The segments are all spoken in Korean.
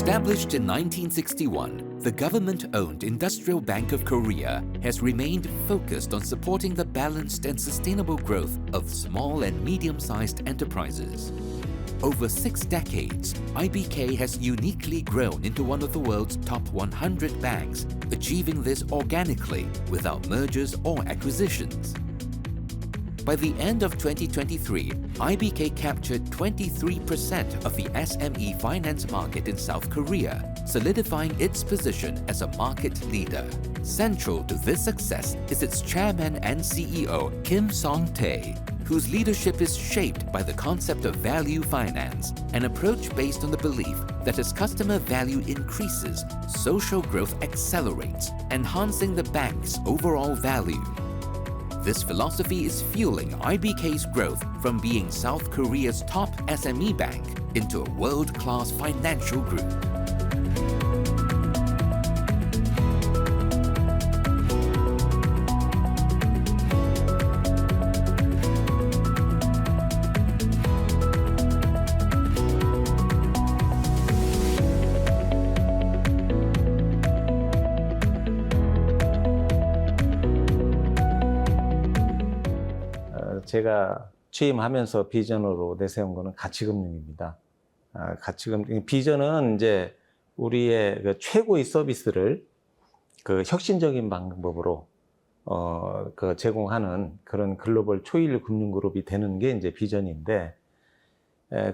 Established in 1961, the government-owned Industrial Bank of Korea has remained focused on supporting the balanced and sustainable growth of small and medium-sized enterprises. Over 6 decades, IBK has uniquely grown into one of the world's top 100 banks, achieving this organically without mergers or acquisitions. By the end of 2023, IBK captured 23% of the SME finance market in South Korea, solidifying its position as a market leader. Central to this success is its chairman and CEO, Kim Song-tae, whose leadership is shaped by the concept of value finance, an approach based on the belief that as customer value increases, social growth accelerates, enhancing the bank's overall value. This philosophy is fueling IBK's growth from being South Korea's top SME bank into a world-class financial group. 제가 취임하면서 비전으로 내세운 것은 가치금융입니다. 가치금융 비전은 이제 우리의 그 최고의 서비스를 그 혁신적인 방법으로 제공하는 그런 글로벌 초일류 금융그룹이 되는 게 이제 비전인데,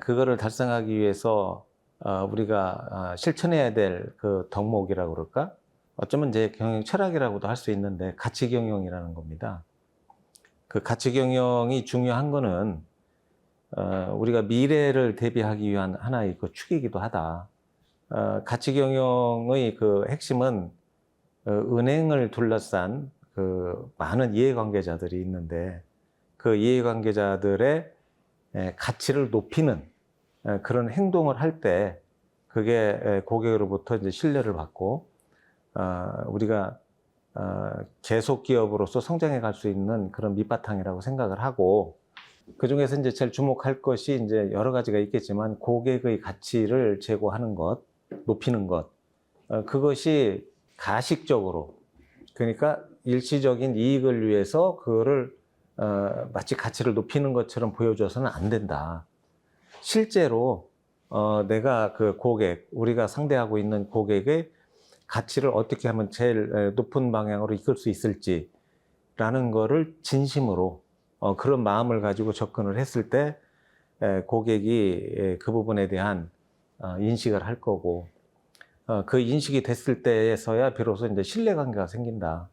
그거를 달성하기 위해서 우리가 실천해야 될 그 덕목이라고 그럴까? 어쩌면 이제 경영 철학이라고도 할 수 있는데 가치경영이라는 겁니다. 그 가치경영이 중요한 거는 우리가 미래를 대비하기 위한 하나의 그 축이기도 하다. 가치경영의 그 핵심은 은행을 둘러싼 그 많은 이해관계자들이 있는데, 그 이해관계자들의 가치를 높이는 그런 행동을 할 때 그게 고객으로부터 이제 신뢰를 받고 우리가 계속 기업으로서 성장해 갈 수 있는 그런 밑바탕이라고 생각을 하고, 그 중에서 이제 제일 주목할 것이 이제 여러 가지가 있겠지만 고객의 가치를 제고하는 것, 높이는 것, 그것이 가식적으로, 그러니까 일시적인 이익을 위해서 그거를 마치 가치를 높이는 것처럼 보여줘서는 안 된다. 실제로 내가 그 고객, 우리가 상대하고 있는 고객의 가치를 어떻게 하면 제일 높은 방향으로 이끌 수 있을지라는 거를 진심으로 그런 마음을 가지고 접근을 했을 때 고객이 그 부분에 대한 인식을 할 거고, 그 인식이 됐을 때에서야 비로소 이제 신뢰관계가 생긴다.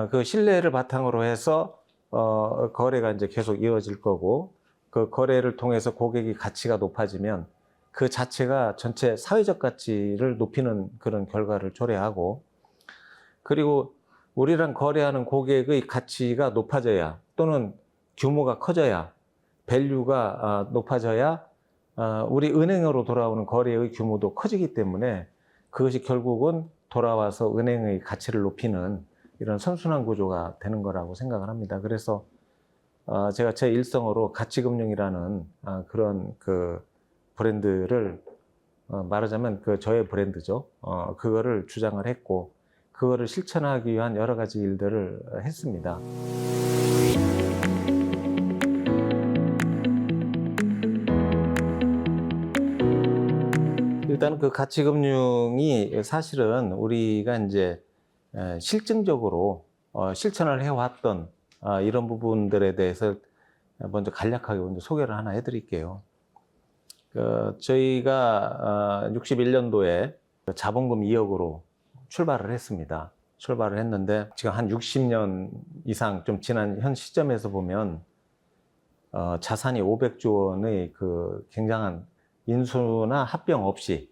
그 신뢰를 바탕으로 해서 거래가 이제 계속 이어질 거고, 그 거래를 통해서 고객의 가치가 높아지면 그 자체가 전체 사회적 가치를 높이는 그런 결과를 초래하고, 그리고 우리랑 거래하는 고객의 가치가 높아져야, 또는 규모가 커져야, 밸류가 높아져야 우리 은행으로 돌아오는 거래의 규모도 커지기 때문에 그것이 결국은 돌아와서 은행의 가치를 높이는 이런 선순환 구조가 되는 거라고 생각을 합니다. 그래서 제가 제 일성으로 가치금융이라는 그런 그 브랜드를 말하자면 그 저의 브랜드죠. 그거를 주장을 했고, 그거를 실천하기 위한 여러 가지 일들을 했습니다. 일단 그 가치금융이 사실은 우리가 이제 실증적으로 실천을 해왔던 이런 부분들에 대해서 먼저 간략하게 먼저 소개를 하나 해드릴게요. 저희가 61년도에 자본금 2억으로 출발을 했습니다. 출발을 했는데 지금 한 60년 이상 좀 지난 현 시점에서 보면 자산이 500조 원의 그 굉장한 인수나 합병 없이,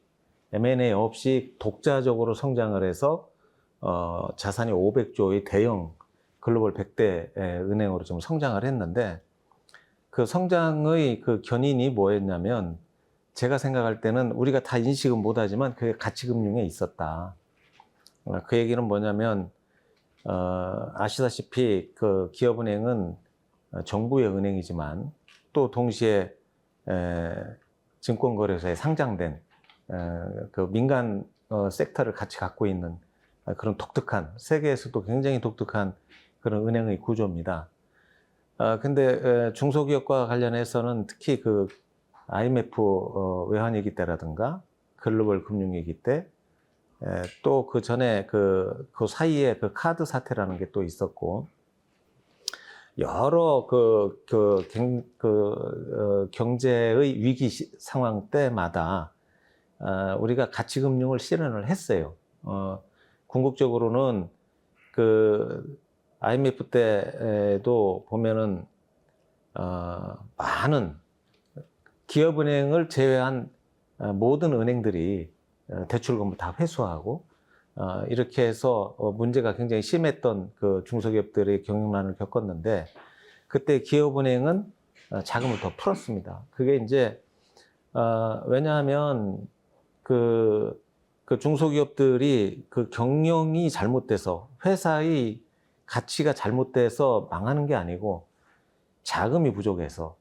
M&A 없이 독자적으로 성장을 해서 자산이 500조의 대형 글로벌 100대 은행으로 좀 성장을 했는데, 그 성장의 그 견인이 뭐였냐면, 제가 생각할 때는 우리가 다 인식은 못하지만 그게 가치금융에 있었다. 그 얘기는 뭐냐면 아시다시피 그 기업은행은 정부의 은행이지만 또 동시에 증권거래소에 상장된 그 민간 섹터를 같이 갖고 있는 그런 독특한, 세계에서도 굉장히 독특한 그런 은행의 구조입니다. 근데 중소기업과 관련해서는 특히 그 IMF 외환위기 때라든가 글로벌 금융위기 때, 또 그 전에 그 사이에 그 카드 사태라는 게 또 있었고, 여러 경제의 위기 상황 때마다 우리가 가치금융을 실현을 했어요. 궁극적으로는 그 IMF 때도 보면은 많은 기업은행을 제외한 모든 은행들이 대출금을 다 회수하고 이렇게 해서 문제가 굉장히 심했던 그 중소기업들의 경영난을 겪었는데, 그때 기업은행은 자금을 더 풀었습니다. 그게 이제 왜냐하면 그 중소기업들이 그 경영이 잘못돼서, 회사의 가치가 잘못돼서 망하는 게 아니고 자금이 부족해서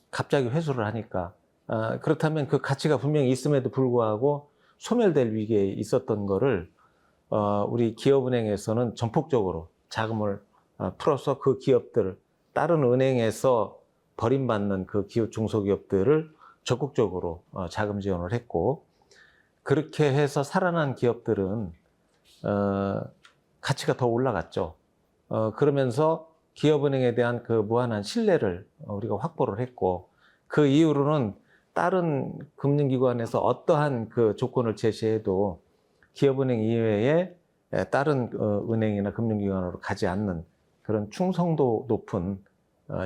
갑자기 회수를 하니까, 그렇다면 그 가치가 분명히 있음에도 불구하고 소멸될 위기에 있었던 거를 우리 기업은행에서는 전폭적으로 자금을 풀어서 그 기업들을, 다른 은행에서 버림받는 그 중소기업들을 적극적으로 자금 지원을 했고, 그렇게 해서 살아난 기업들은 가치가 더 올라갔죠. 그러면서 기업은행에 대한 그 무한한 신뢰를 우리가 확보를 했고, 그 이후로는 다른 금융기관에서 어떠한 그 조건을 제시해도 기업은행 이외에 다른 은행이나 금융기관으로 가지 않는 그런 충성도 높은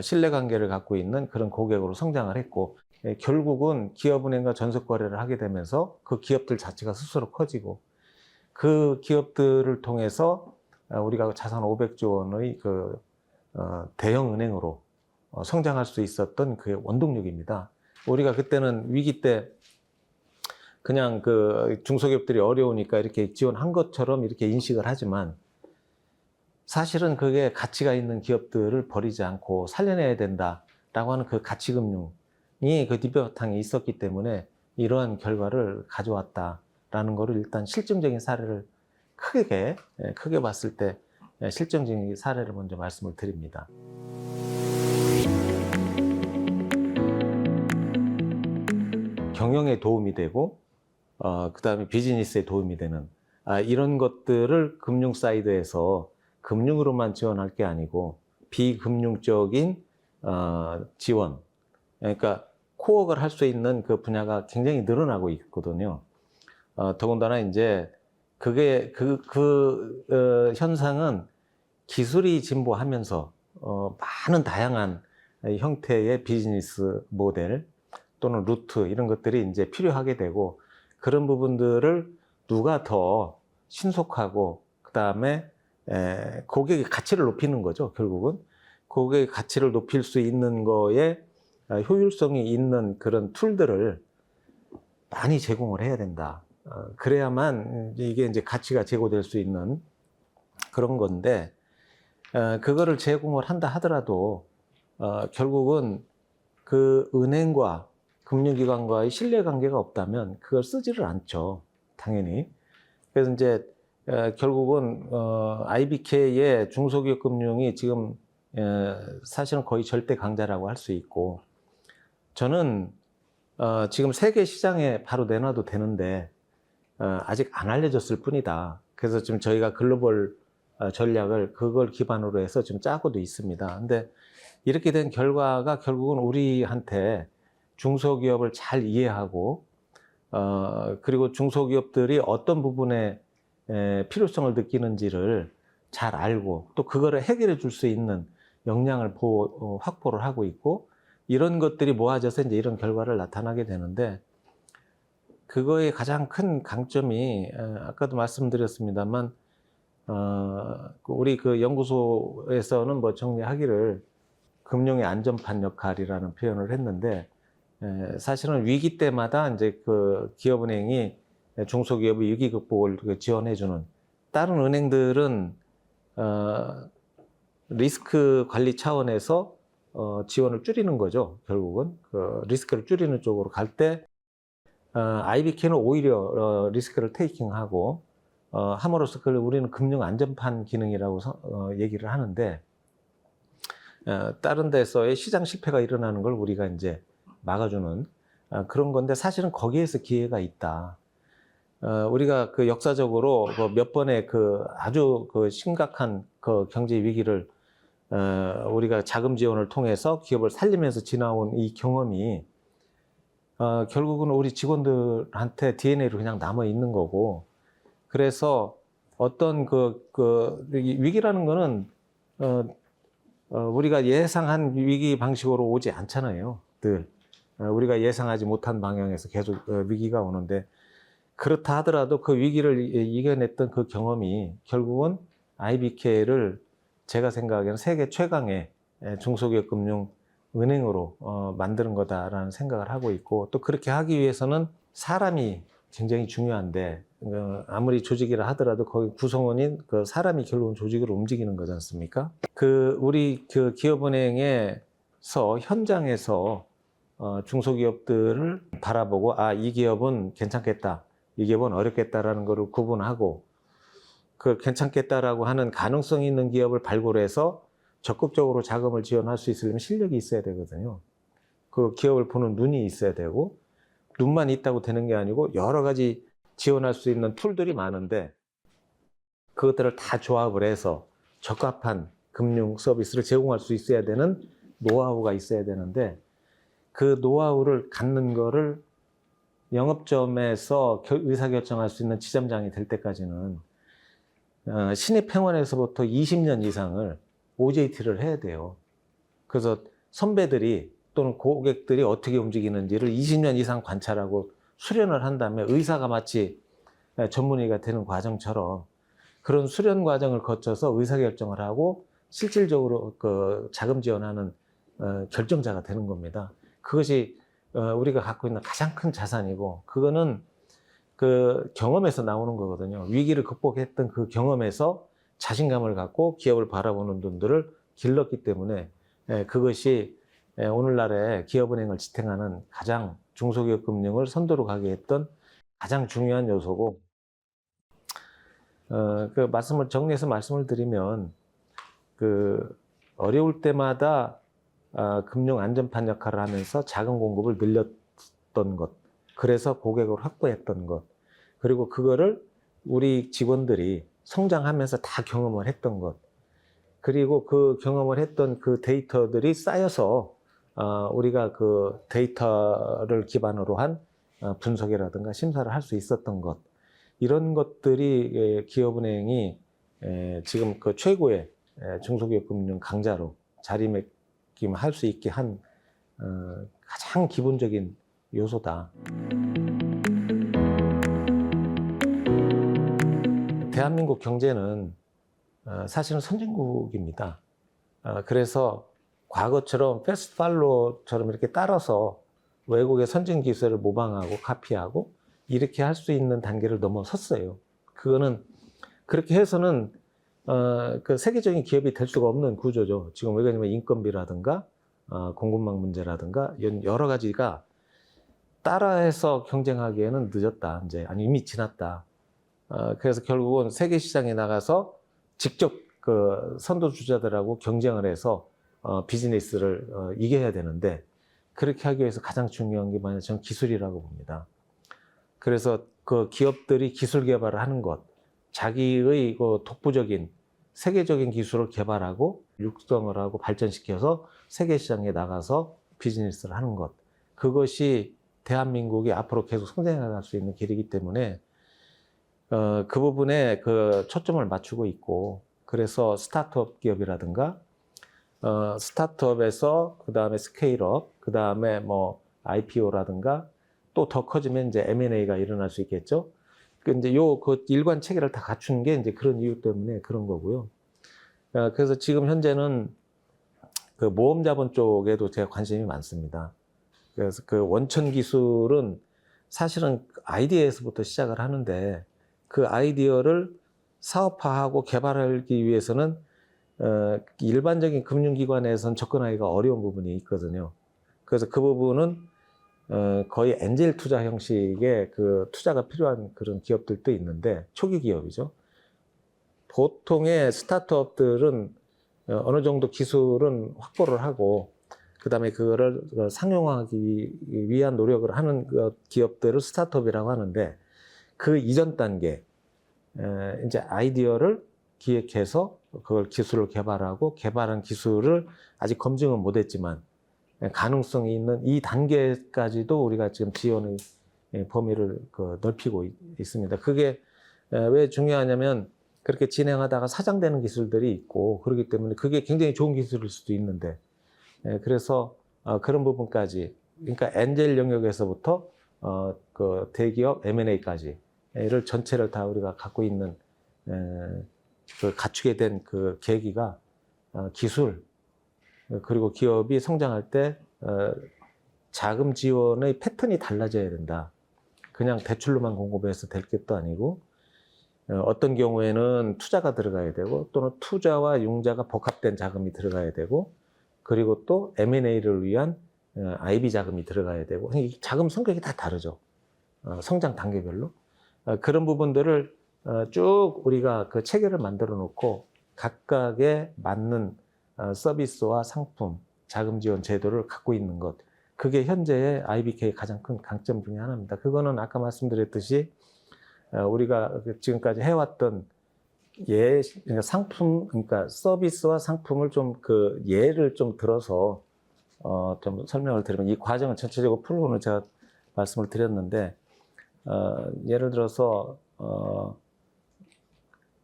신뢰관계를 갖고 있는 그런 고객으로 성장을 했고, 결국은 기업은행과 전속 거래를 하게 되면서 그 기업들 자체가 스스로 커지고, 그 기업들을 통해서 우리가 자산 500조 원의 그 대형 은행으로 성장할 수 있었던 그 원동력입니다. 우리가 그때는 위기 때 그냥 그 중소기업들이 어려우니까 이렇게 지원한 것처럼 이렇게 인식을 하지만, 사실은 그게 가치가 있는 기업들을 버리지 않고 살려내야 된다라고 하는 그 가치금융이 그 뒷바탕에 있었기 때문에 이러한 결과를 가져왔다라는 거를, 일단 실증적인 사례를 크게 봤을 때 실증적인 사례를 먼저 말씀을 드립니다. 경영에 도움이 되고 그다음에 비즈니스에 도움이 되는 이런 것들을 금융 사이드에서 금융으로만 지원할 게 아니고 비금융적인 지원, 그러니까 코어를 할 수 있는 그 분야가 굉장히 늘어나고 있거든요. 더군다나 이제 그게 현상은 기술이 진보하면서 많은 다양한 형태의 비즈니스 모델 또는 루트, 이런 것들이 이제 필요하게 되고, 그런 부분들을 누가 더 신속하고 그다음에 고객의 가치를 높이는 거죠. 결국은 고객의 가치를 높일 수 있는 거에 효율성이 있는 그런 툴들을 많이 제공을 해야 된다. 그래야만 이게 이제 가치가 제고될 수 있는 그런 건데, 그거를 제공을 한다 하더라도 결국은 그 은행과 금융기관과의 신뢰관계가 없다면 그걸 쓰지를 않죠, 당연히. 그래서 이제 결국은 IBK의 중소기업 금융이 지금 사실은 거의 절대 강자라고 할 수 있고, 저는 지금 세계 시장에 바로 내놔도 되는데 아직 안 알려졌을 뿐이다. 그래서 지금 저희가 글로벌 전략을 그걸 기반으로 해서 지금 짜고도 있습니다. 근데 이렇게 된 결과가 결국은 우리한테 중소기업을 잘 이해하고 그리고 중소기업들이 어떤 부분에 필요성을 느끼는지를 잘 알고, 또 그거를 해결해 줄 수 있는 역량을 확보를 하고 있고, 이런 것들이 모아져서 이제 이런 결과를 나타나게 되는데, 그거의 가장 큰 강점이 아까도 말씀드렸습니다만 우리 그 연구소에서는 뭐 정리하기를 금융의 안전판 역할이라는 표현을 했는데, 사실은 위기 때마다 이제 그 기업은행이 중소기업의 위기 극복을 지원해주는, 다른 은행들은 리스크 관리 차원에서 지원을 줄이는 거죠. 결국은 그 리스크를 줄이는 쪽으로 갈 때 IBK는 오히려 리스크를 테이킹하고 함으로써 그걸 우리는 금융 안전판 기능이라고 얘기를 하는데 다른 데서의 시장 실패가 일어나는 걸 우리가 이제 막아주는 그런 건데 사실은 거기에서 기회가 있다. 우리가 그 역사적으로 몇 번의 그 아주 그 심각한 그 경제 위기를 우리가 자금 지원을 통해서 기업을 살리면서 지나온 이 경험이 결국은 우리 직원들한테 DNA로 그냥 남아 있는 거고, 그래서 어떤 위기라는 거는 우리가 예상한 위기 방식으로 오지 않잖아요. 늘 우리가 예상하지 못한 방향에서 계속 위기가 오는데, 그렇다 하더라도 그 위기를 이겨냈던 그 경험이 결국은 IBK를 제가 생각하기에는 세계 최강의 중소기업 금융 은행으로 만드는 거다라는 생각을 하고 있고, 또 그렇게 하기 위해서는 사람이 굉장히 중요한데 아무리 조직이라 하더라도 거기 구성원인 그 사람이 결국은 조직을 움직이는 거지 않습니까? 우리 그 기업은행에서 현장에서 중소기업들을 바라보고 이 기업은 괜찮겠다, 이 기업은 어렵겠다라는 거를 구분하고 그 괜찮겠다라고 하는 가능성 있는 기업을 발굴해서 적극적으로 자금을 지원할 수 있으려면 실력이 있어야 되거든요. 그 기업을 보는 눈이 있어야 되고, 눈만 있다고 되는 게 아니고 여러 가지 지원할 수 있는 툴들이 많은데 그것들을 다 조합을 해서 적합한 금융 서비스를 제공할 수 있어야 되는 노하우가 있어야 되는데, 그 노하우를 갖는 거를 영업점에서 의사결정할 수 있는 지점장이 될 때까지는 신입행원에서부터 20년 이상을 OJT를 해야 돼요. 그래서 선배들이 또는 고객들이 어떻게 움직이는지를 20년 이상 관찰하고 수련을 한 다음에 의사가 마치 전문의가 되는 과정처럼 그런 수련 과정을 거쳐서 의사결정을 하고 실질적으로 그 자금 지원하는 결정자가 되는 겁니다. 그것이 우리가 갖고 있는 가장 큰 자산이고, 그거는 그 경험에서 나오는 거거든요. 위기를 극복했던 그 경험에서 자신감을 갖고 기업을 바라보는 분들을 길렀기 때문에 그것이 오늘날의 기업은행을 지탱하는 가장 중소기업 금융을 선도로 가게 했던 가장 중요한 요소고, 그 말씀을 정리해서 말씀을 드리면 그 어려울 때마다 금융 안전판 역할을 하면서 자금 공급을 늘렸던 것, 그래서 고객을 확보했던 것, 그리고 그거를 우리 직원들이 성장하면서 다 경험을 했던 것, 그리고 그 경험을 했던 그 데이터들이 쌓여서 우리가 그 데이터를 기반으로 한 분석이라든가 심사를 할 수 있었던 것, 이런 것들이 기업은행이 지금 그 최고의 중소기업 금융 강자로 자리매김할 수 있게 한 가장 기본적인 요소다. 대한민국 경제는 사실은 선진국입니다. 그래서 과거처럼 패스트 팔로우처럼 이렇게 따라서 외국의 선진 기술을 모방하고 카피하고 이렇게 할 수 있는 단계를 넘어섰어요. 그거는 그렇게 해서는 그 세계적인 기업이 될 수가 없는 구조죠. 지금 왜 그러냐면 인건비라든가 공급망 문제라든가 이런 여러 가지가 따라해서 경쟁하기에는 늦었다. 이제 아니 이미 지났다. 그래서 결국은 세계 시장에 나가서 직접 그 선도주자들하고 경쟁을 해서 비즈니스를 이겨야 되는데, 그렇게 하기 위해서 가장 중요한 게 뭐냐면 저는 기술이라고 봅니다. 그래서 그 기업들이 기술 개발을 하는 것, 자기의 그 독보적인 세계적인 기술을 개발하고 육성을 하고 발전시켜서 세계 시장에 나가서 비즈니스를 하는 것, 그것이 대한민국이 앞으로 계속 성장해 나갈 수 있는 길이기 때문에 그 부분에 그 초점을 맞추고 있고, 그래서 스타트업 기업이라든가 스타트업에서 그 다음에 스케일업, 그 다음에 뭐 IPO라든가 또 더 커지면 이제 M&A가 일어날 수 있겠죠. 그 이제 그 일관 체계를 다 갖춘 게 이제 그런 이유 때문에 그런 거고요. 그래서 지금 현재는 그 모험 자본 쪽에도 제가 관심이 많습니다. 그래서 그 원천 기술은 사실은 아이디어에서부터 시작을 하는데, 그 아이디어를 사업화하고 개발하기 위해서는 일반적인 금융기관에서는 접근하기가 어려운 부분이 있거든요. 그래서 그 부분은 거의 엔젤 투자 형식의 그 투자가 필요한 그런 기업들도 있는데 초기 기업이죠. 보통의 스타트업들은 어느 정도 기술은 확보를 하고 그다음에 그거를 상용화하기 위한 노력을 하는 기업들을 스타트업이라고 하는데 그 이전 단계 이제 아이디어를 기획해서 그걸 기술을 개발하고 개발한 기술을 아직 검증은 못했지만 가능성이 있는 이 단계까지도 우리가 지금 지원의 범위를 넓히고 있습니다. 그게 왜 중요하냐면 그렇게 진행하다가 사장되는 기술들이 있고 그렇기 때문에 그게 굉장히 좋은 기술일 수도 있는데 그래서 그런 부분까지 그러니까 엔젤 영역에서부터 그 대기업 M&A까지를 전체를 다 우리가 갖고 있는 그 갖추게 된 그 계기가 기술 그리고 기업이 성장할 때 자금 지원의 패턴이 달라져야 된다. 그냥 대출로만 공급해서 될 것도 아니고 어떤 경우에는 투자가 들어가야 되고 또는 투자와 융자가 복합된 자금이 들어가야 되고 그리고 또 M&A를 위한 IB 자금이 들어가야 되고 이 자금 성격이 다 다르죠. 성장 단계별로. 그런 부분들을 쭉 우리가 그 체계를 만들어 놓고 각각에 맞는 서비스와 상품, 자금 지원 제도를 갖고 있는 것. 그게 현재의 IBK의 가장 큰 강점 중에 하나입니다. 그거는 아까 말씀드렸듯이 우리가 지금까지 해왔던 그러니까 상품, 그러니까 서비스와 상품을 좀 그 예를 좀 들어서 좀 설명을 드리면 이 과정은 전체적으로 풀고는 제가 말씀을 드렸는데 예를 들어서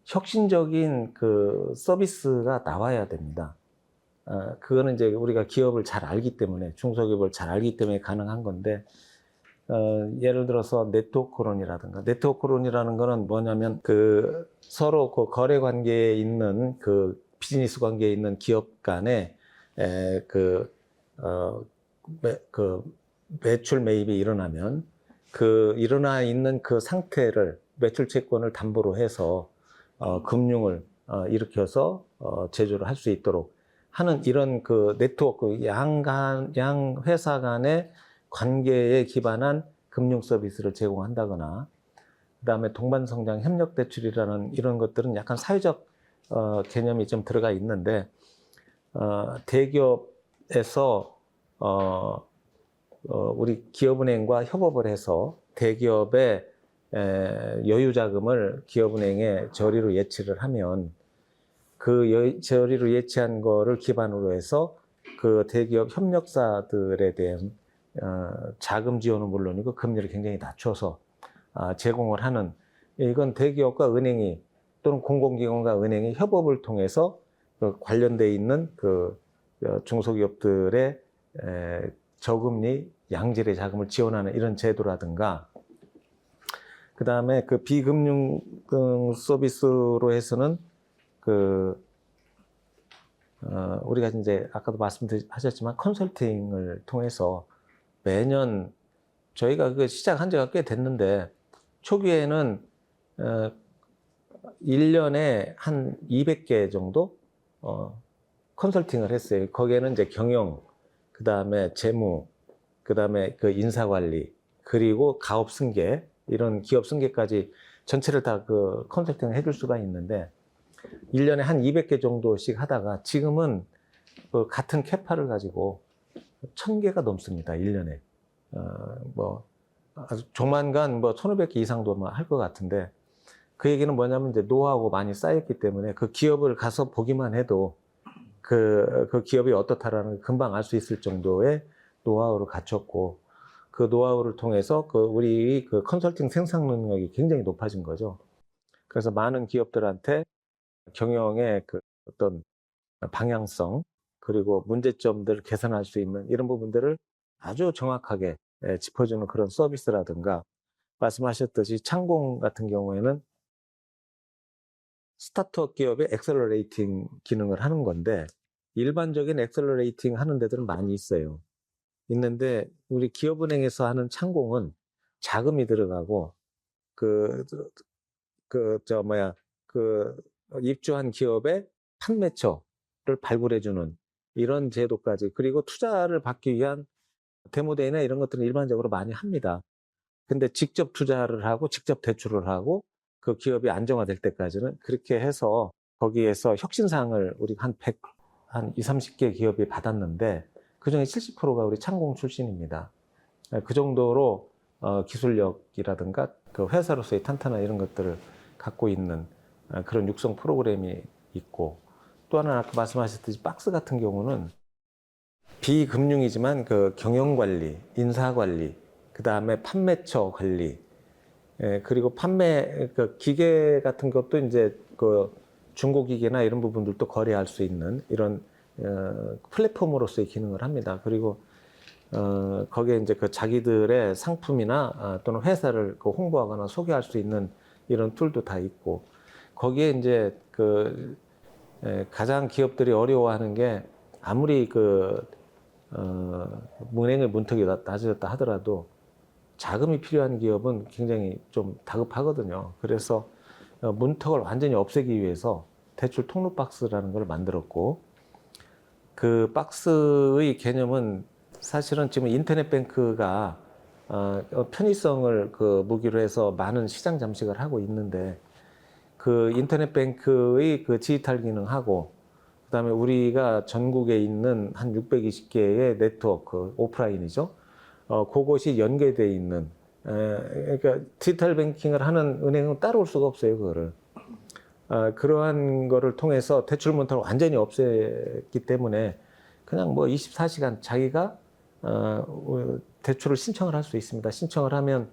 혁신적인 그 서비스가 나와야 됩니다. 그거는 이제 우리가 기업을 잘 알기 때문에 중소기업을 잘 알기 때문에 가능한 건데 예를 들어서 네트워크론이라든가 네트워크론이라는 거는 뭐냐면 그 서로 그 거래 관계에 있는 그 비즈니스 관계에 있는 기업 간에 그 매출 매입이 일어나면 그 일어나 있는 그 상태를 매출 채권을 담보로 해서 금융을 일으켜서 제조를 할 수 있도록 하는 이런 그 네트워크 양 회사 간의 관계에 기반한 금융 서비스를 제공한다거나 그다음에 동반성장 협력대출이라는 이런 것들은 약간 사회적 개념이 좀 들어가 있는데 대기업에서 우리 기업은행과 협업을 해서 대기업의 여유자금을 기업은행에 저리로 예치를 하면 그 저리로 예치한 거를 기반으로 해서 그 대기업 협력사들에 대한 자금 지원은 물론이고 금리를 굉장히 낮춰서 제공을 하는 이건 대기업과 은행이 또는 공공기관과 은행이 협업을 통해서 그 관련돼 있는 그 중소기업들의 저금리 양질의 자금을 지원하는 이런 제도라든가 그 다음에 그 비금융 서비스로 해서는 우리가 이제 아까도 말씀하셨지만 컨설팅을 통해서 매년 저희가 그 시작한 지가 꽤 됐는데 초기에는 1년에 한 200개 정도 컨설팅을 했어요. 거기에는 이제 경영, 그 다음에 재무, 그 다음에 그 인사관리, 그리고 가업 승계, 이런 기업 승계까지 전체를 다 그 컨설팅을 해줄 수가 있는데 1년에 한 200개 정도씩 하다가 지금은 그 같은 캐파를 가지고 1000개가 넘습니다. 1년에. 아주 조만간 1500개 이상도 할 것 같은데 그 얘기는 뭐냐면 이제 노하우가 많이 쌓였기 때문에 그 기업을 가서 보기만 해도 그 기업이 어떻다라는 걸 금방 알 수 있을 정도의 노하우를 갖췄고 그 노하우를 통해서 우리 그 컨설팅 생산 능력이 굉장히 높아진 거죠. 그래서 많은 기업들한테 경영의 그 어떤 방향성 그리고 문제점들을 개선할 수 있는 이런 부분들을 아주 정확하게 짚어주는 그런 서비스라든가 말씀하셨듯이 창공 같은 경우에는 스타트업 기업의 엑셀러레이팅 기능을 하는 건데 일반적인 엑셀러레이팅 하는 데들은 많이 있는데 우리 기업은행에서 하는 창공은 자금이 들어가고 입주한 기업의 판매처를 발굴해주는 이런 제도까지 그리고 투자를 받기 위한 데모데이나 이런 것들은 일반적으로 많이 합니다. 근데 직접 투자를 하고 직접 대출을 하고 그 기업이 안정화될 때까지는 그렇게 해서 거기에서 혁신상을 우리 한 2, 30개 기업이 받았는데 그중에 70%가 우리 창공 출신입니다. 그 정도로 기술력이라든가 그 회사로서의 탄탄한 이런 것들을 갖고 있는 그런 육성 프로그램이 있고, 또 하나 아까 말씀하셨듯이 박스 같은 경우는 비금융이지만 그 경영관리, 인사관리, 그 다음에 판매처 관리, 그리고 판매 그 기계 같은 것도 이제 그 중고기계나 이런 부분들도 거래할 수 있는 이런 플랫폼으로서의 기능을 합니다. 그리고 거기에 이제 그 자기들의 상품이나 또는 회사를 그 홍보하거나 소개할 수 있는 이런 툴도 다 있고, 거기에 이제 그 가장 기업들이 어려워하는 게 아무리 은행의 문턱이 낮아졌다 하더라도 자금이 필요한 기업은 굉장히 좀 다급하거든요. 그래서 문턱을 완전히 없애기 위해서 대출 통로 박스라는 걸 만들었고, 그 박스의 개념은 사실은 지금 인터넷 뱅크가 편의성을 그 무기로 해서 많은 시장 잠식을 하고 있는데, 그 인터넷 뱅크의 그 디지털 기능하고 그다음에 우리가 전국에 있는 한 620개의 네트워크 오프라인이죠. 그것이 연계되어 있는 그러니까 디지털 뱅킹을 하는 은행은 따로 올 수가 없어요, 그거를. 그러한 거를 통해서 대출 문턱을 완전히 없앴기 때문에 그냥 뭐 24시간 자기가 대출을 신청을 할 수 있습니다. 신청을 하면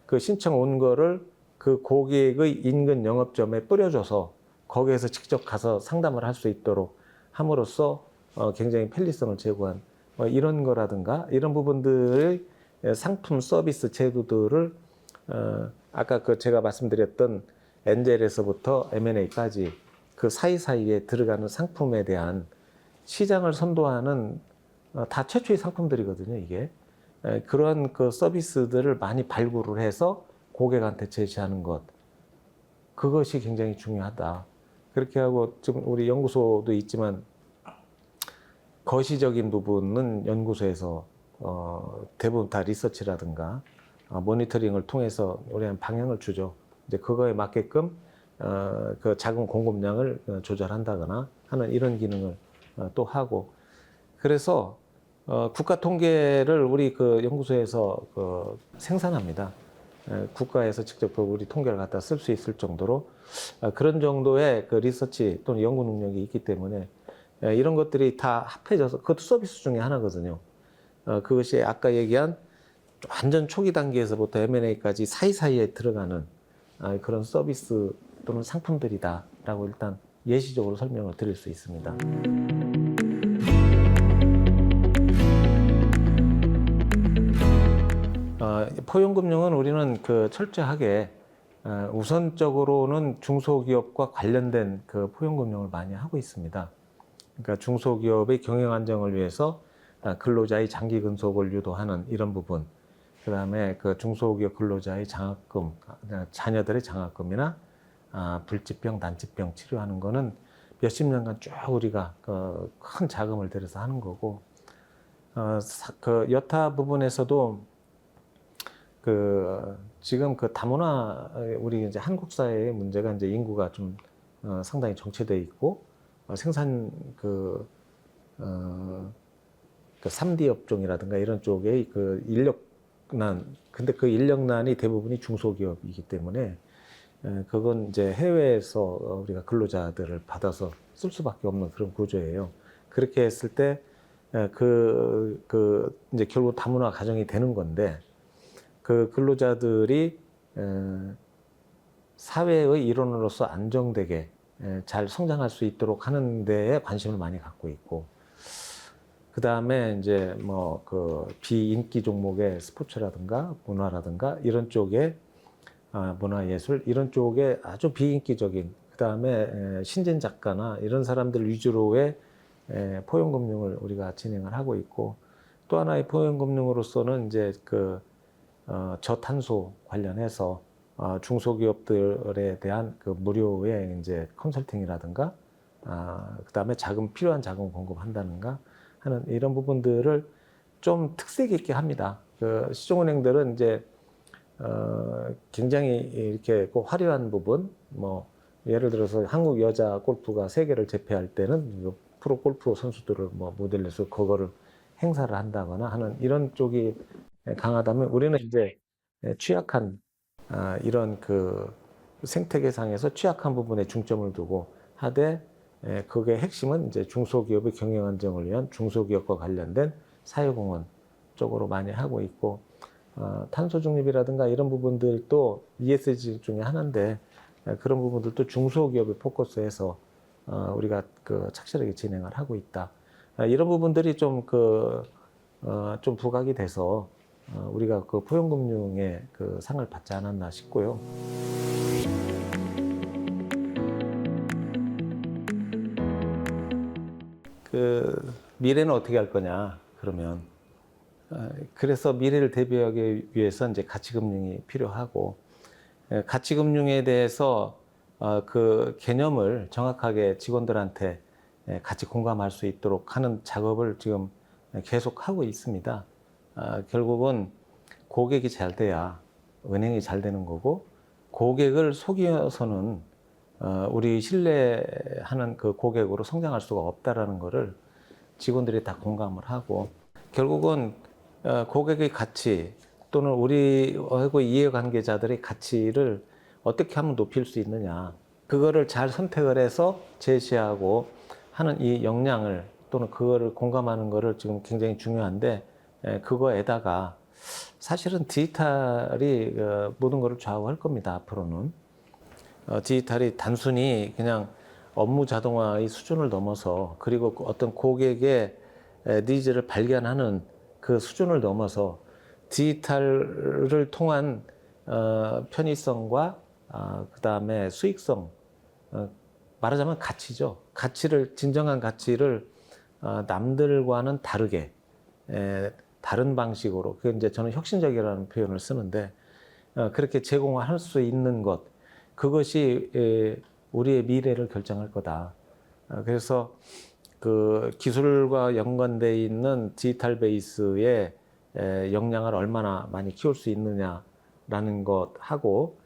그 신청 온 거를 그 고객의 인근 영업점에 뿌려줘서 거기에서 직접 가서 상담을 할 수 있도록 함으로써 굉장히 편리성을 제고한 이런 거라든가 이런 부분들의 상품 서비스 제도들을 아까 그 제가 말씀드렸던 엔젤에서부터 M&A까지 그 사이사이에 들어가는 상품에 대한 시장을 선도하는 다 최초의 상품들이거든요, 이게. 그러한 그 서비스들을 많이 발굴을 해서 고객한테 제시하는 것, 그것이 굉장히 중요하다. 그렇게 하고 지금 우리 연구소도 있지만 거시적인 부분은 연구소에서 대부분 다 리서치라든가 모니터링을 통해서 우리는 방향을 주죠. 이제 그거에 맞게끔 그 자금 공급량을 조절한다거나 하는 이런 기능을 또 하고, 그래서 국가 통계를 우리 그 연구소에서 생산합니다. 국가에서 직접 우리 통계를 갖다 쓸 수 있을 정도로 그런 정도의 그 리서치 또는 연구 능력이 있기 때문에 이런 것들이 다 합해져서 그것도 서비스 중에 하나거든요. 그것이 아까 얘기한 완전 초기 단계에서부터 M&A까지 사이사이에 들어가는 그런 서비스 또는 상품들이다라고 일단 예시적으로 설명을 드릴 수 있습니다. 포용금융은 우리는 그 철저하게 우선적으로는 중소기업과 관련된 그 포용금융을 많이 하고 있습니다. 그러니까 중소기업의 경영 안정을 위해서 근로자의 장기 근속을 유도하는 이런 부분, 그 다음에 그 중소기업 근로자의 장학금, 자녀들의 장학금이나 불치병, 난치병 치료하는 거는 몇십 년간 쭉 우리가 큰 자금을 들여서 하는 거고, 그 여타 부분에서도 지금 그 다문화 우리 이제 한국 사회의 문제가 이제 인구가 좀 상당히 정체돼 있고 생산 그 3D 업종이라든가 이런 쪽에 그 인력난, 근데 그 인력난이 대부분이 중소기업이기 때문에 그건 이제 해외에서 우리가 근로자들을 받아서 쓸 수밖에 없는 그런 구조예요. 그렇게 했을 때 이제 결국 다문화 가정이 되는 건데, 그 근로자들이 사회의 일원으로서 안정되게 잘 성장할 수 있도록 하는 데에 관심을 많이 갖고 있고, 그 다음에 이제 뭐 그 비인기 종목의 스포츠라든가 문화라든가 이런 쪽에 문화예술 이런 쪽에 아주 비인기적인, 그 다음에 신진 작가나 이런 사람들 위주로의 포용금융을 우리가 진행을 하고 있고, 또 하나의 포용금융으로서는 이제 저탄소 관련해서 중소기업들에 대한 그 무료의 이제 컨설팅이라든가 그다음에 필요한 자금 공급한다는가 하는 이런 부분들을 좀 특색 있게 합니다. 그 시중은행들은 이제 굉장히 이렇게 꼭 화려한 부분, 뭐 예를 들어서 한국 여자 골프가 세계를 제패할 때는 프로 골프 선수들을 뭐 모델로서 그거를 행사를 한다거나 하는 이런 쪽이 강하다면 우리는 이제 취약한 이런 그 생태계상에서 취약한 부분에 중점을 두고 하되 그게 핵심은 이제 중소기업의 경영 안정을 위한 중소기업과 관련된 사회공헌 쪽으로 많이 하고 있고 탄소 중립이라든가 이런 부분들도 ESG 중에 하나인데 그런 부분들도 중소기업에 포커스해서 우리가 그 착실하게 진행을 하고 있다. 이런 부분들이 좀 좀 부각이 돼서 우리가 그 포용금융의 그 상을 받지 않았나 싶고요. 그 미래는 어떻게 할 거냐 그러면 그래서 미래를 대비하기 위해서 이제 가치금융이 필요하고 가치금융에 대해서 그 개념을 정확하게 직원들한테 같이 공감할 수 있도록 하는 작업을 지금 계속 하고 있습니다. 결국은 고객이 잘 돼야 은행이 잘 되는 거고 고객을 속여서는 우리 신뢰하는 그 고객으로 성장할 수가 없다라는 거를 직원들이 다 공감을 하고 결국은 고객의 가치 또는 우리하고 이해관계자들의 가치를 어떻게 하면 높일 수 있느냐 그거를 잘 선택을 해서 제시하고 하는 이 역량을 또는 그거를 공감하는 거를 지금 굉장히 중요한데 그거에다가 사실은 디지털이 모든 것을 좌우할 겁니다. 앞으로는 디지털이 단순히 그냥 업무 자동화의 수준을 넘어서 그리고 어떤 고객의 니즈를 발견하는 그 수준을 넘어서 디지털을 통한 편의성과 그다음에 수익성 말하자면 가치죠. 가치를 진정한 가치를 남들과는 다르게 다른 방식으로 그 이제 저는 혁신적이라는 표현을 쓰는데 그렇게 제공할 수 있는 것 그것이 우리의 미래를 결정할 거다. 그래서 그 기술과 연관되어 있는 디지털 베이스의 역량을 얼마나 많이 키울 수 있느냐라는 것하고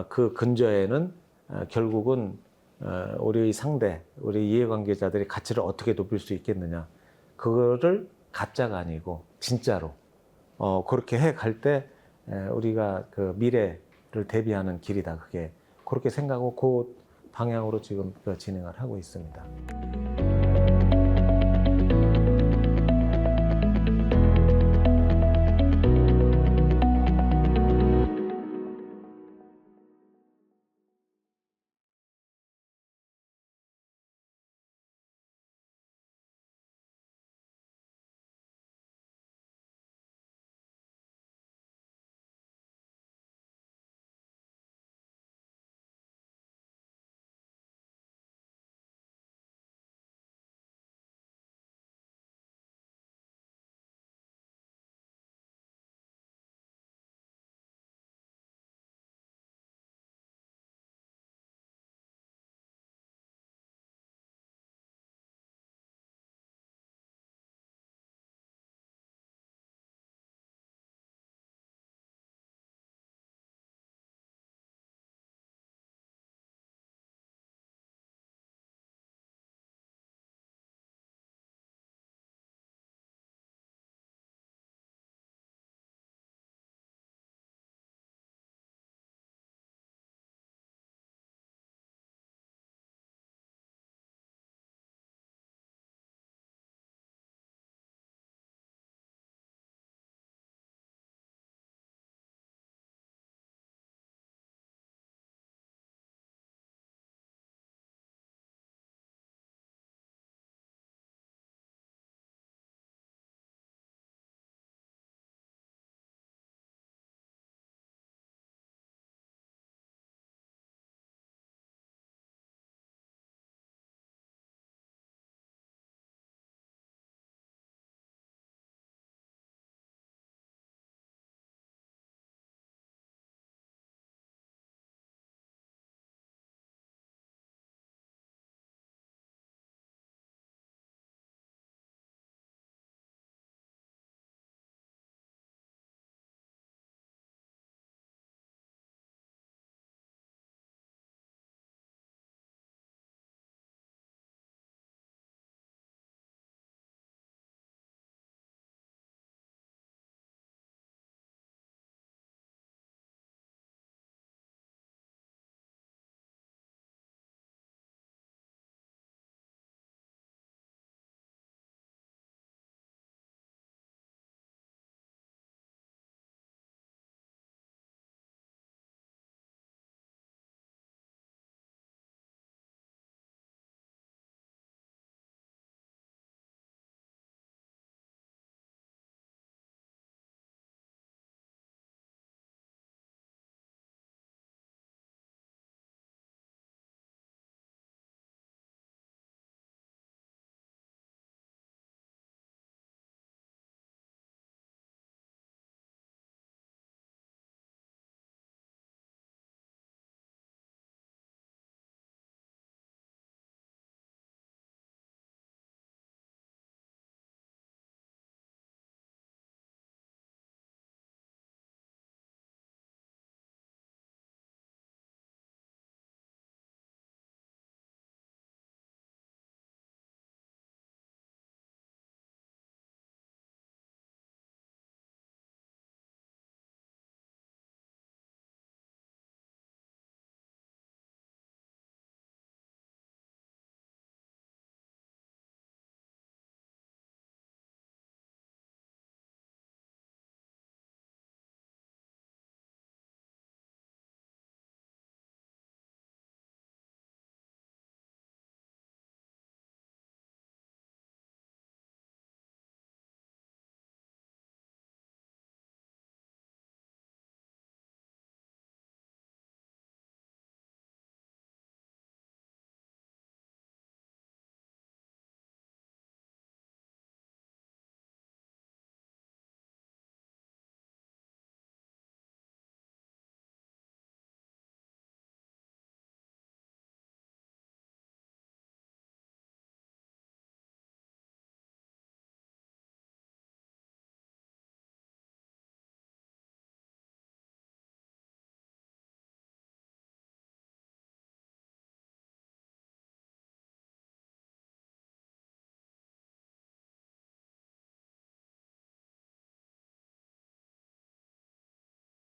그 근저에는 결국은 우리 상대, 우리 이해관계자들의 가치를 어떻게 높일 수 있겠느냐. 그거를 가짜가 아니고 진짜로 그렇게 해 갈 때 우리가 그 미래를 대비하는 길이다. 그게 그렇게 생각하고 그 방향으로 지금 진행을 하고 있습니다.